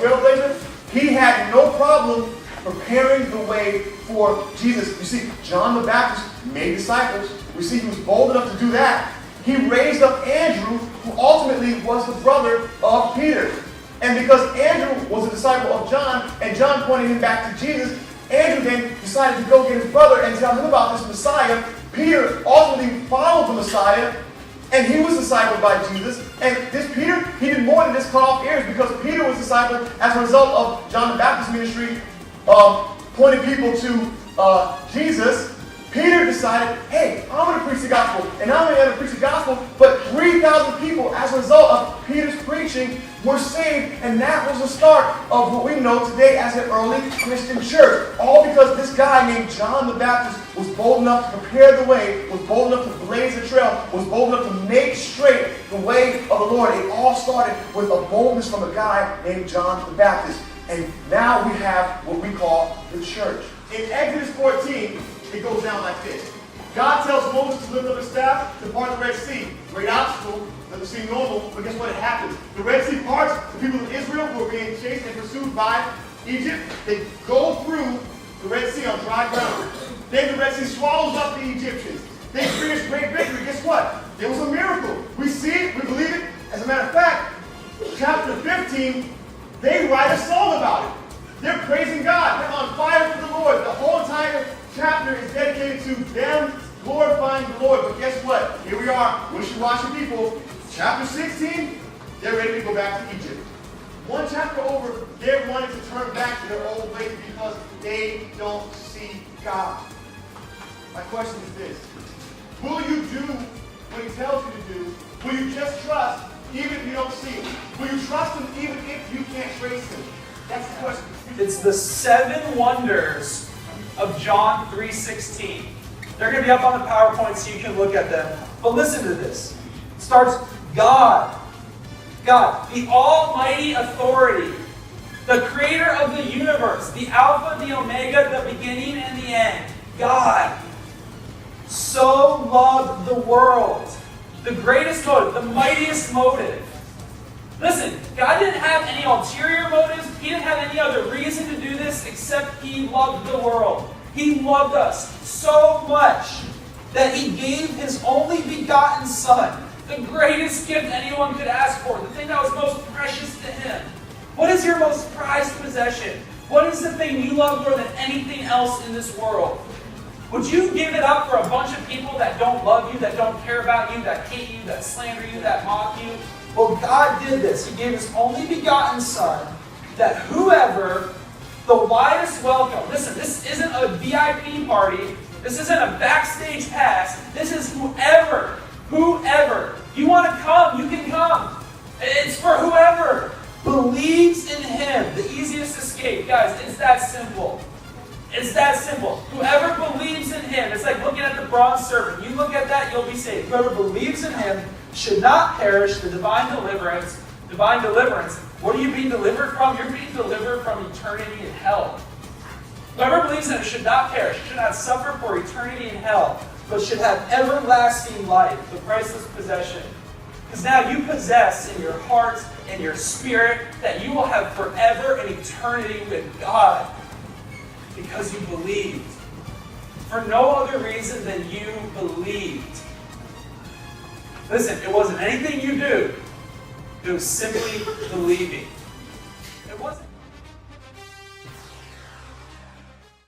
trailblazer, he had no problem preparing the way for Jesus. You see, John the Baptist made disciples. We see he was bold enough to do that. He raised up Andrew, who ultimately was the brother of Peter. And because Andrew was a disciple of John, and John pointed him back to Jesus, Andrew then decided to go get his brother and tell him about this Messiah. Peter ultimately followed the Messiah, and he was discipled by Jesus. And this Peter, he did more than just cut off ears, because Peter was discipled as a result of John the Baptist's ministry, pointing people to Jesus. Peter decided, hey, I'm going to preach the gospel. And not only am I going to preach the gospel, but 3,000 people, as a result of Peter's preaching, were saved. And that was the start of what we know today as an early Christian church. All because this guy named John the Baptist was bold enough to prepare the way, was bold enough to blaze the trail, was bold enough to make straight the way of the Lord. It all started with a boldness from a guy named John the Baptist. And now we have what we call the church. In Exodus 14, it goes down like this. God tells Moses to lift up his staff to part the Red Sea. Great obstacle. Doesn't seem normal, but guess what? It happens. The Red Sea parts. The people of Israel who are being chased and pursued by Egypt, they go through the Red Sea on dry ground. Then the Red Sea swallows up the Egyptians. They experience great victory. Guess what? There was a miracle. We see it. We believe it. As a matter of fact, chapter 15, they write a song about it. They're praising God. They're on fire for the Lord. The whole entire chapter is dedicated to them glorifying the Lord. But guess what? Here we are, wishy-washy people. Chapter 16, they're ready to go back to Egypt. One chapter over, they're wanting to turn back to their old ways because they don't see God. My question is this. Will you do what he tells you to do? Will you just trust even if you don't see him? Will you trust him even if you can't trace him? That's the question. It's the 7 wonders of John 3:16. They're going to be up on the PowerPoint so you can look at them. But listen to this. It starts, God, the almighty authority, the creator of the universe, the Alpha, the Omega, the beginning and the end. God so loved the world. The greatest motive, the mightiest motive. Listen, God didn't have any ulterior motives. He didn't have any other reason to do this except he loved the world. He loved us so much that he gave his only begotten Son, the greatest gift anyone could ask for, the thing that was most precious to him. What is your most prized possession? What is the thing you love more than anything else in this world? Would you give it up for a bunch of people that don't love you, that don't care about you, that hate you, that slander you, that mock you? Well, God did this. He gave his only begotten Son, that whoever, the widest welcome. Listen, this isn't a VIP party. This isn't a backstage pass. This is whoever. You want to come, you can come. It's for whoever believes in him. The easiest escape. Guys, it's that simple. It's that simple. Whoever believes in him. It's like looking at the bronze serpent. You look at that, you'll be saved. Whoever believes in him should not perish. The divine deliverance. What are you being delivered from? You're being delivered from eternity in hell. Whoever believes in him should not perish, should not suffer for eternity in hell, but should have everlasting life, the priceless possession. Because now you possess in your heart and your spirit that you will have forever an eternity with God. Because you believed. For no other reason than you believed. Listen, it wasn't anything you do. It was simply believing. It wasn't.